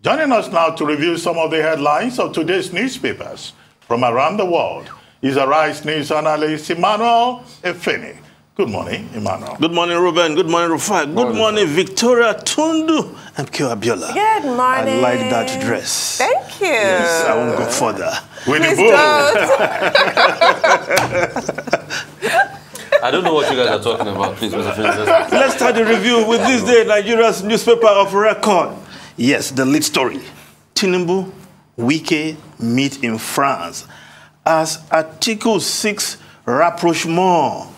Joining us now to review some of the headlines of today's newspapers from around the world is Arise News analyst Emmanuel Efeni. Good morning, Emmanuel. Good morning, Ruben. Good morning, Rufai. Good morning, Victoria Tundu and Kyo Abiola. Good morning. I like that dress. Thank you. Yes, I won't go further. With the I don't know what you guys are talking about, please, Mr. Phillips. Let's start the review with this day, Nigeria's newspaper of record. Yes, the lead story. Tinubu, Wike meet in France as Atiku seeks rapprochement.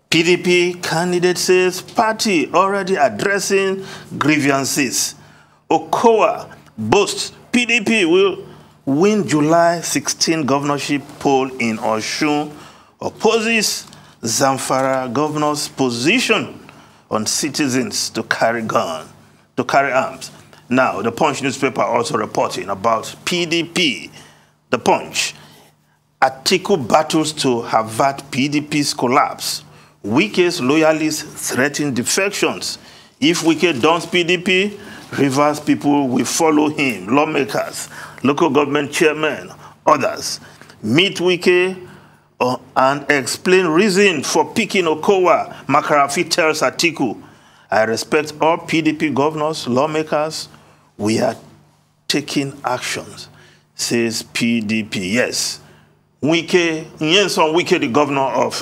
PDP candidate says party already addressing grievances. Okowa boasts PDP will win July 16 governorship poll in Osun. Opposes Zamfara governor's position on citizens to carry arms. Now, the Punch newspaper also reporting about PDP. The Punch. Atiku battles to avert PDP's collapse. Wike's loyalists threaten defections. If Wike dons PDP, Rivers people will follow him. Lawmakers, local government chairmen, others meet Wike and explain reason for picking Okowa. Makarafi tells Atiku, I respect all PDP governors, lawmakers. We are taking actions, says PDP. Yes, Wike, Nyenson Wike, the governor of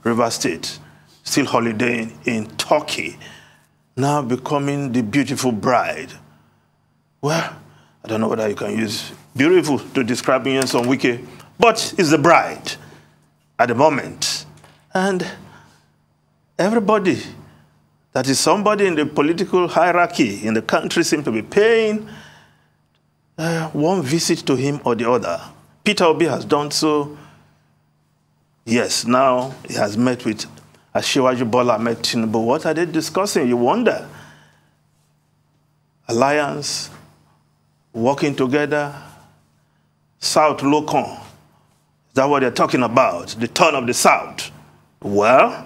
River State, still holidaying in Turkey, now becoming the beautiful bride. Well, I don't know whether you can use beautiful to describe Nyenson Wike, but it's the bride at the moment. And everybody that is somebody in the political hierarchy in the country seems to be paying one visit to him or the other. Peter Obi has done so. Yes, now he has met with Asiwaju Bola met Tinubu. What are they discussing? You wonder. Alliance, working together, South Locon. Is that what they're talking about? The turn of the South. Well,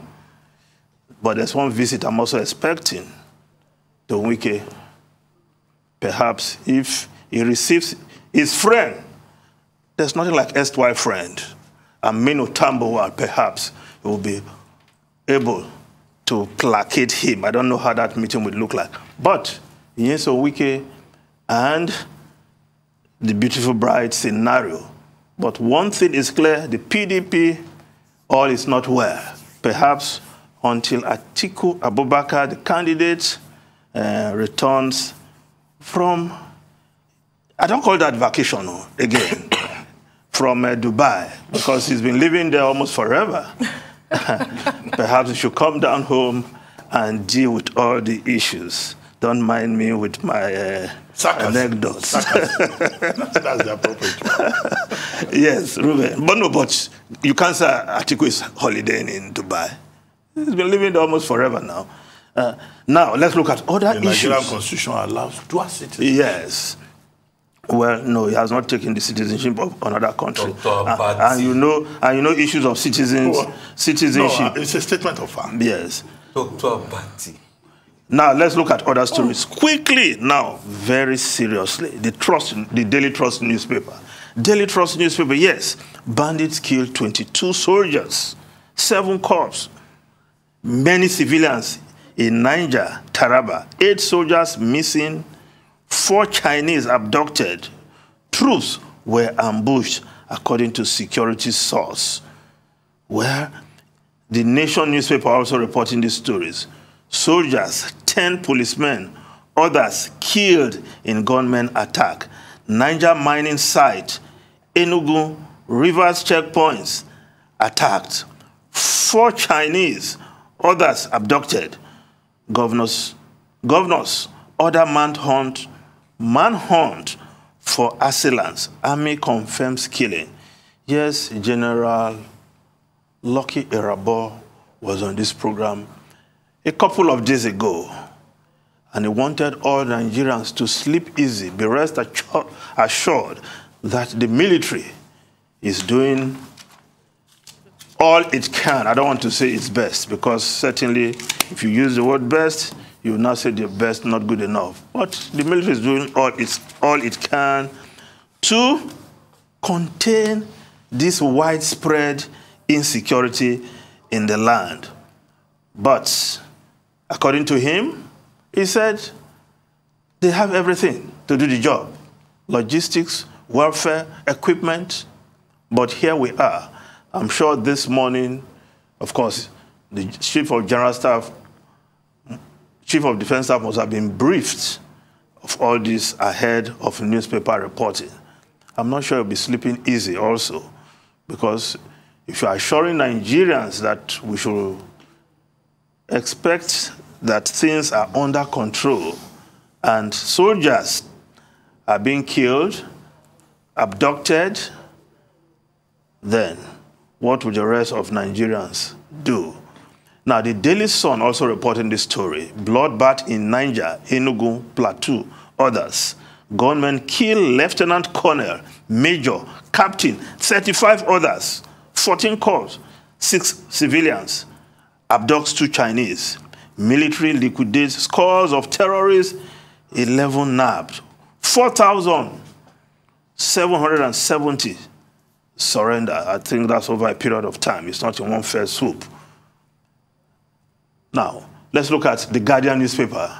but there's one visit I'm also expecting to Wike. Perhaps if he receives his friend, there's nothing like erstwhile friend. Aminu Tambuwal, perhaps he will be able to placate him. I don't know how that meeting would look like. But Nyenson Wike and the beautiful bride scenario. But one thing is clear, the PDP, all is not well. Perhaps until Atiku Abubakar, the candidate, returns from, I don't call that vacation again, from Dubai, because he's been living there almost forever. Perhaps he should come down home and deal with all the issues. Don't mind me with my anecdotes. That's the appropriate one. Yes, Ruben. But no, but you can't say Atiku is holidaying in Dubai. He's been living there almost forever now. Now, let's look at other issues. The Nigerian constitution allows dual citizenship. Yes. Well, no, he has not taken the citizenship of another country. And you know issues of citizenship. No, it's a statement of fact. Yes. Now, let's look at other stories. Quickly, now, very seriously. The Daily Trust newspaper. Daily Trust newspaper, yes. Bandits killed 22 soldiers, 7 corpses, many civilians in Niger, Taraba, 8 soldiers missing, 4 Chinese abducted. Troops were ambushed, according to security source. Where the Nation newspaper also reporting these stories. Soldiers, 10 policemen, others killed in gunmen attack. Niger mining site, Enugu, Rivers checkpoints attacked. 4 Chinese, others abducted. Governors, order manhunt for assailants. Army confirms killing. Yes, General Lucky Erabo was on this program a couple of days ago, and he wanted all Nigerians to sleep easy, be rest assured that the military is doing all it can. I don't want to say it's best, because certainly if you use the word best, you now say the best not good enough. But the military is doing all it can to contain this widespread insecurity in the land. But according to him, he said they have everything to do the job. Logistics, welfare, equipment. But here we are. I'm sure this morning, of course, the Chief of General Staff, Chief of Defense Staff must have been briefed of all this ahead of newspaper reporting. I'm not sure you'll be sleeping easy also, because if you are assuring Nigerians that we should expect that things are under control and soldiers are being killed, abducted, then what will the rest of Nigerians do? Now, the Daily Sun also reporting this story. Bloodbath in Niger, Enugu, Plateau, others. Gunmen kill Lieutenant Colonel, Major, Captain, 35 others, 14 calls, 6 civilians, abducts 2 Chinese. Military liquidates scores of terrorists, 11 nabbed. 4,770 surrender. I think that's over a period of time. It's not in one fell swoop. Now, let's look at the Guardian newspaper.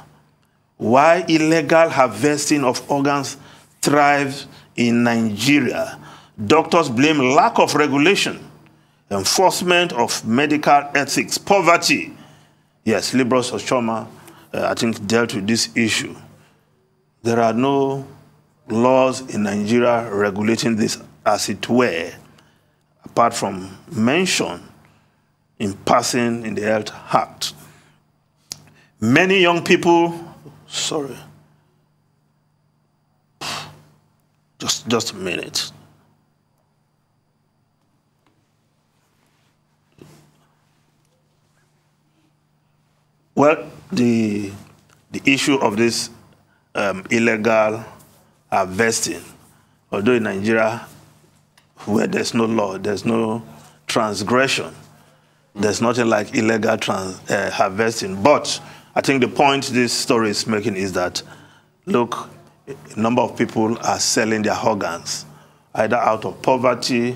Why illegal harvesting of organs thrives in Nigeria. Doctors blame lack of regulation, enforcement of medical ethics, poverty. Yes, Liberal Sochoma, I think, dealt with this issue. There are no laws in Nigeria regulating this as it were, apart from mention in passing in the Health Act. Many young people, sorry, just a minute. Well, the issue of this illegal harvesting, although in Nigeria, where there's no law, there's no transgression, there's nothing like illegal harvesting. But I think the point this story is making is that, look, a number of people are selling their organs, either out of poverty,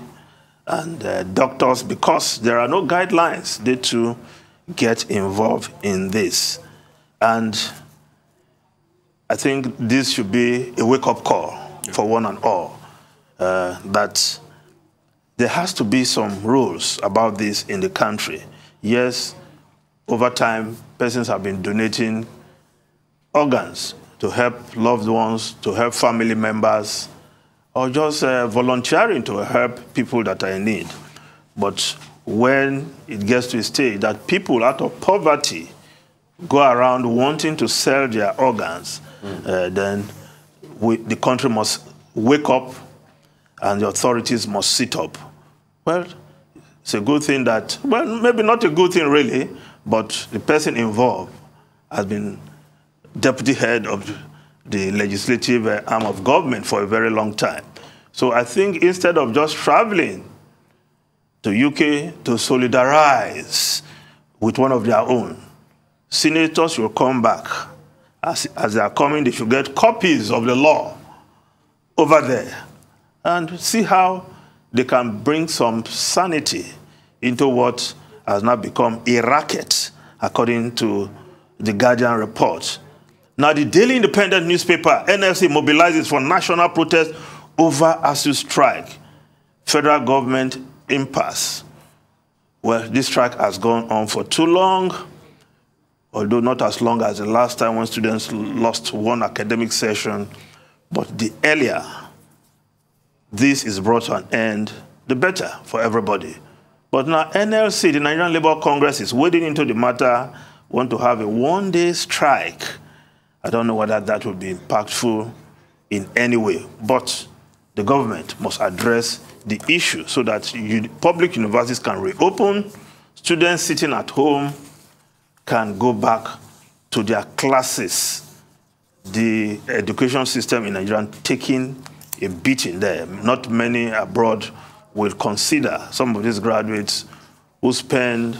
and doctors, because there are no guidelines, they too get involved in this. And I think this should be a wake-up call for one and all, that there has to be some rules about this in the country. Yes, over time, persons have been donating organs to help loved ones, to help family members, or just volunteering to help people that are in need. But when it gets to a stage that people out of poverty go around wanting to sell their organs, then the country must wake up and the authorities must sit up. Well, it's a good thing that, well, maybe not a good thing really, but the person involved has been deputy head of the legislative arm of government for a very long time. So I think instead of just traveling to UK to solidarize with one of their own, senators will come back. As they are coming, they should get copies of the law over there and see how they can bring some sanity into what has now become a racket, according to the Guardian report. Now, the Daily Independent newspaper, NLC, mobilizes for national protest over ASU strike. Federal government impasse. Well, this strike has gone on for too long, although not as long as the last time when students lost one academic session. But the earlier this is brought to an end, the better for everybody. But now NLC, the Nigerian Labour Congress, is wading into the matter, want to have a one-day strike. I don't know whether that would be impactful in any way, but the government must address the issue so that public universities can reopen, students sitting at home can go back to their classes. The education system in Nigeria taking a beating there. Not many abroad will consider some of these graduates who spend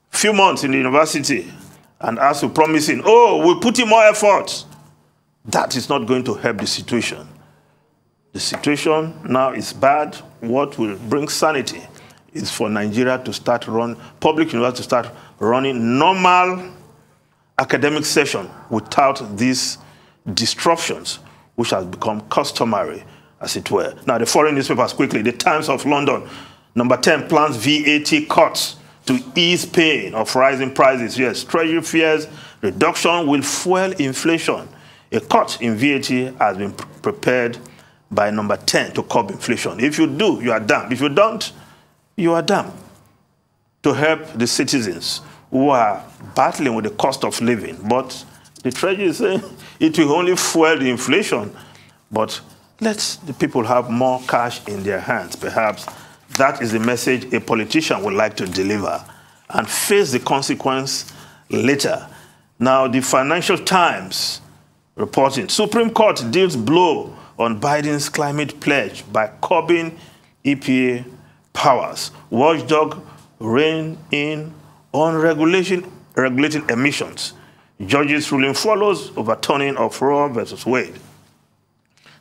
few months in the university and as we're promising, oh, we'll put in more effort, that is not going to help the situation. The situation now is bad. What will bring sanity is for Nigeria to start public university to start running normal academic session without these disruptions, which has become customary, as it were. Now, the foreign newspapers quickly. The Times of London, number 10, plans VAT cuts to ease pain of rising prices. Yes, Treasury fears reduction will fuel inflation. A cut in VAT has been prepared by number 10 to curb inflation. If you do, you are damned. If you don't, you are damned. To help the citizens who are battling with the cost of living. But the Treasury is saying it will only fuel the inflation. But let the people have more cash in their hands. Perhaps that is the message a politician would like to deliver and face the consequence later. Now, the Financial Times reporting, Supreme Court deals blow on Biden's climate pledge by curbing EPA powers. Watchdog rein in on regulating emissions. Judges' ruling follows overturning of Roe versus Wade.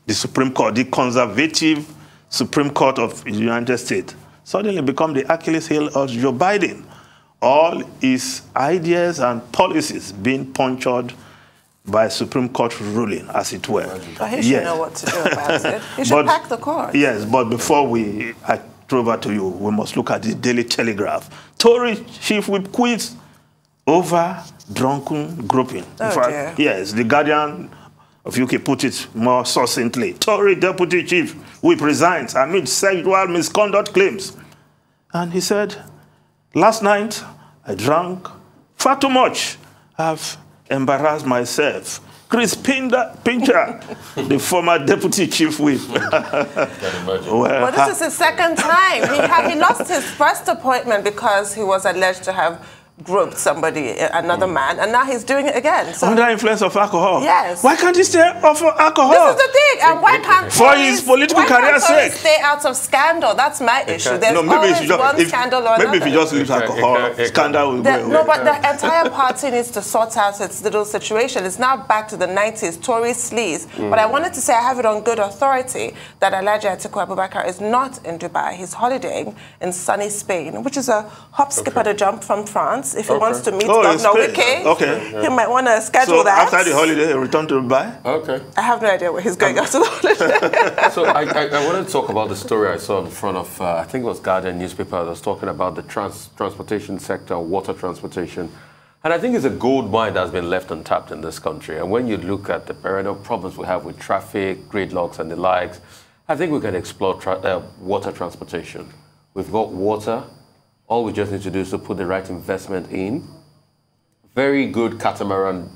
The Supreme Court, the conservative Supreme Court of the United States, suddenly become the Achilles heel of Joe Biden. All his ideas and policies being punctured by Supreme Court ruling, as it were. But he should know what to do about it. He should pack the court. Yes, but before I throw over to you, we must look at the Daily Telegraph. Tory chief whip quits over drunken groping. Oh, in fact, dear. yes, the Guardian of UK put it more succinctly. Tory deputy chief whip resigns amid sexual misconduct claims. And he said, last night I drank far too much. I've embarrassed myself. Chris Pincher, the former deputy chief whip. Well, this is his second time. He lost his first appointment because he was alleged to have groped somebody, another man, and now he's doing it again. So, under influence of alcohol. Yes. Why can't he stay off of alcohol? This is the thing. And why can't for his political career's sake stay out of scandal? That's my issue. There's always one scandal or another. Maybe if he just leaves alcohol, scandal will go away. No, but the entire party needs to sort out its little situation. It's now back to the 90s, Tory sleaze. But I wanted to say, I have it on good authority, that Alhaji Atiku Abubakar is not in Dubai. He's holidaying in sunny Spain, which is a hop, skip, and a jump from France. If he wants to meet Governor Wike, he might want to schedule that. After the holiday, he'll return to Dubai? Okay. I have no idea where he's going after the holiday. So I wanted to talk about the story I saw in front of, I think it was Guardian newspaper, that was talking about the transportation sector, water transportation. And I think it's a gold mine that's been left untapped in this country. And when you look at the perennial problems we have with traffic, gridlocks, and the likes, I think we can explore water transportation. We've got water. All we just need to do is to put the right investment in. Very good catamaran,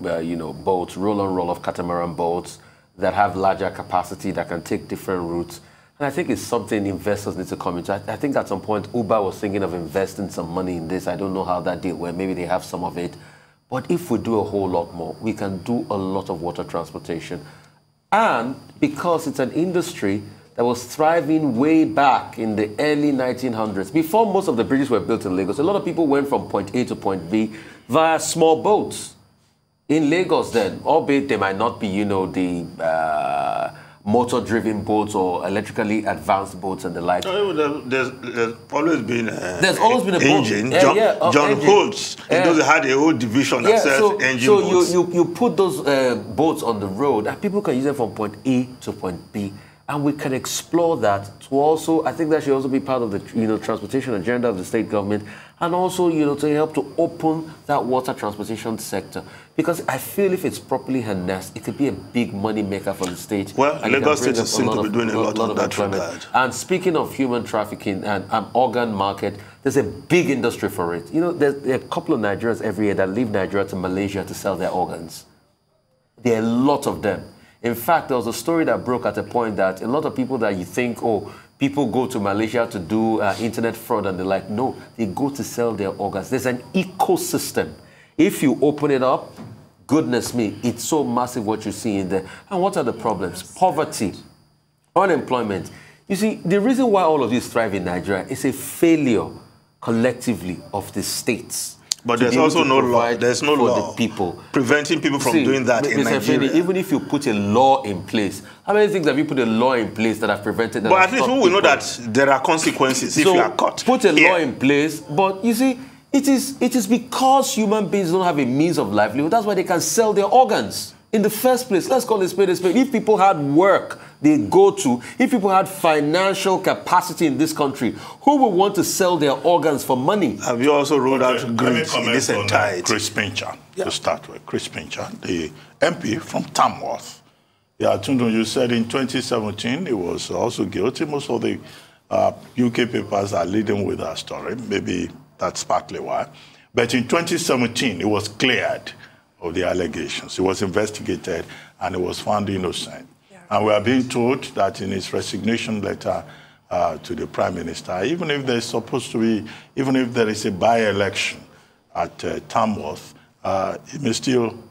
boats, roll-on, roll-off catamaran boats that have larger capacity, that can take different routes. And I think it's something investors need to come into. I think at some point, Uber was thinking of investing some money in this. I don't know how that deal went. Maybe they have some of it. But if we do a whole lot more, we can do a lot of water transportation. And because it's an industry that was thriving way back in the early 1900s. Before most of the bridges were built in Lagos, a lot of people went from point A to point B via small boats in Lagos then, albeit they might not be, the motor-driven boats or electrically advanced boats and the like. There's always been a engine. boat. John Holtz, those had a whole division that sells engine boats. So you put those boats on the road and people can use them from point A to point B. And we can explore that to also, I think that should also be part of the transportation agenda of the state government, and also to help to open that water transportation sector, because I feel if it's properly harnessed, it could be a big money maker for the state. Well, Lagos State seems to be doing a lot of that regard. And speaking of human trafficking and organ market, there's a big industry for it. There are a couple of Nigerians every year that leave Nigeria to Malaysia to sell their organs. There are a lot of them. In fact, there was a story that broke at a point that a lot of people that you think, people go to Malaysia to do internet fraud and they're like, no, they go to sell their organs. There's an ecosystem. If you open it up, goodness me, it's so massive what you see in there. And what are the problems? Poverty, unemployment. You see, the reason why all of this thrive in Nigeria is a failure collectively of the states. But there's also no law. There's no law the people preventing people from doing that in Nigeria. Even if you put a law in place, how many things have you put a law in place that have prevented that? But at least we will know that there are consequences if you are caught. Put a law in place, but you see, it is because human beings don't have a means of livelihood. That's why they can sell their organs in the first place. Let's call it a spade a spade. If people had work they go to, if people had financial capacity in this country, who would want to sell their organs for money? Have you also ruled out greed in this entirety? Chris Pincher, to start with. Chris Pincher, the MP from Tamworth. Yeah, Tundu, you said in 2017 he was also guilty. Most of the UK papers are leading with that story. Maybe that's partly why. But in 2017, he was cleared of the allegations. He was investigated and he was found innocent. Yeah. And we are being told that in his resignation letter to the Prime Minister, even if there's supposed to be, even if there is a by-election at Tamworth, he may still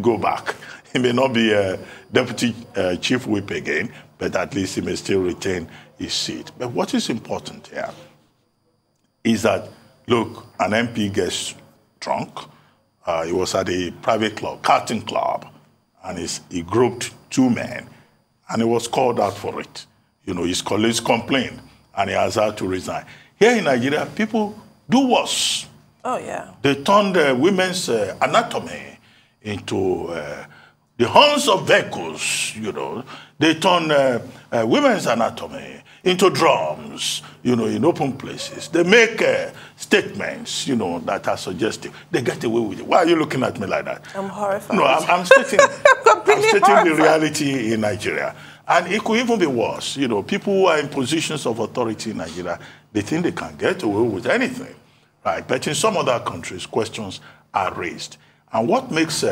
go back. He may not be a deputy chief whip again, but at least he may still retain his seat. But what is important here is that, look, an MP gets drunk. He was at a private club, karting club, and he groped two men, and he was called out for it. You know, his colleagues complained, and he has had to resign. Here in Nigeria, people do worse. Oh, yeah. They turned women's anatomy into the horns of vehicles, you know. They turned women's anatomy into drums, you know, in open places. They make statements, you know, that are suggestive. They get away with it. Why are you looking at me like that? I'm horrified. No, I'm stating, I'm stating the reality in Nigeria. And it could even be worse. You know, people who are in positions of authority in Nigeria, they think they can get away with anything, right? But in some other countries, questions are raised. And what makes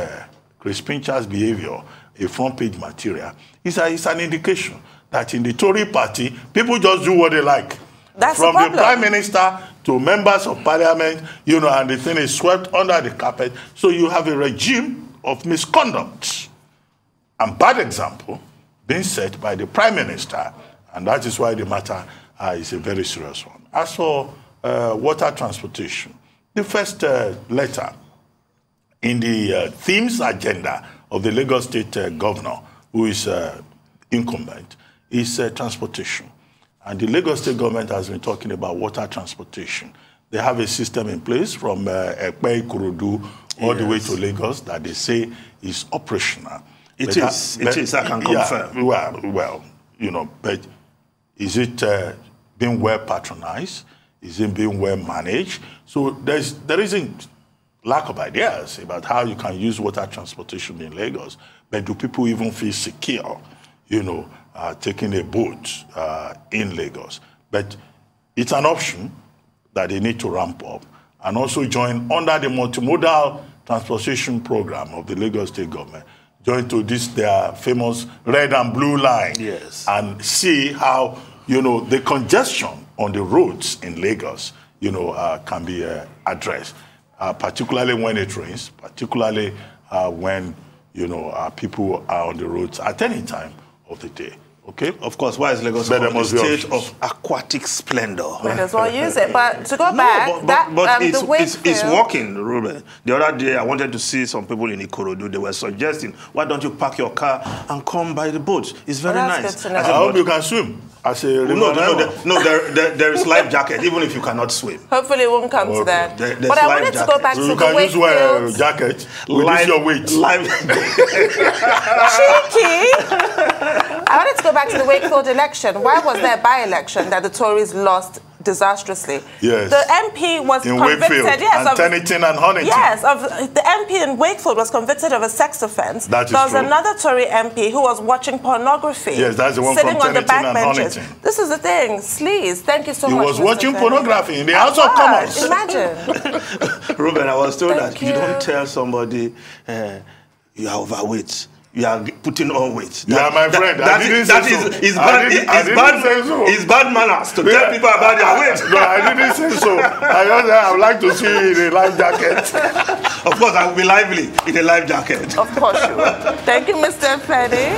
Chris Pincher's behavior a front-page material is it's an indication that in the Tory party, people just do what they like. That's From the the Prime Minister to members of Parliament, you know, and the thing is swept under the carpet. So you have a regime of misconduct and bad example being set by the Prime Minister, and that is why the matter is a very serious one. As for water transportation, the first letter in the themes agenda of the Lagos State governor, who is incumbent, is transportation. And the Lagos State government has been talking about water transportation. They have a system in place from Ekpe, Ikorodu, all the way to Lagos that they say is operational. It is, I can confirm. Well, you know, but is it being well patronized? Is it being well managed? So there isn't lack of ideas about how you can use water transportation in Lagos, but do people even feel secure, you know, taking a boat in Lagos? But it's an option that they need to ramp up and also join under the multimodal transportation program of the Lagos State government, join to this their famous red and blue line, and see how, you know, the congestion on the roads in Lagos, you know, can be addressed. Particularly when it rains, particularly when, you know, people are on the roads at any time of the day. Okay? Of course, why is Lagos a state of aquatic splendor? Might as well use it. But to go back, but it's working, Ruben. The other day, I wanted to see some people in Ikorodu. They were suggesting, why don't you park your car and come by the boat? It's very nice. I hope you can swim. There is life jacket, even if you cannot swim. Hopefully it won't come to that. But I wanted to go back to the Wakefield. You can use jacket. Reduce your weight. Cheeky. I wanted to go back to the Wakefield election. Why was there a by-election that the Tories lost disastrously? Yes. The MP was convicted. Yes, and Tennington and Honington. Yes, the MP in Wakefield was convicted of a sex offence. That is There was true. another Tory MP who was watching pornography. Yes, that's the one sitting from on the Tennington back and benches. Honington. This is the thing. Sleaze, thank you so much. He was Mr. watching Fenny. pornography in the House of Commons. Imagine. Ruben, I was told that you you don't tell somebody you are overweight. You are putting on weight. My friend. It's bad manners to tell people about their weight. No, I didn't say so. I would like to see you in a life jacket. Of course, I will be lively in a life jacket. Of course you will. Thank you, Mr. Fenny.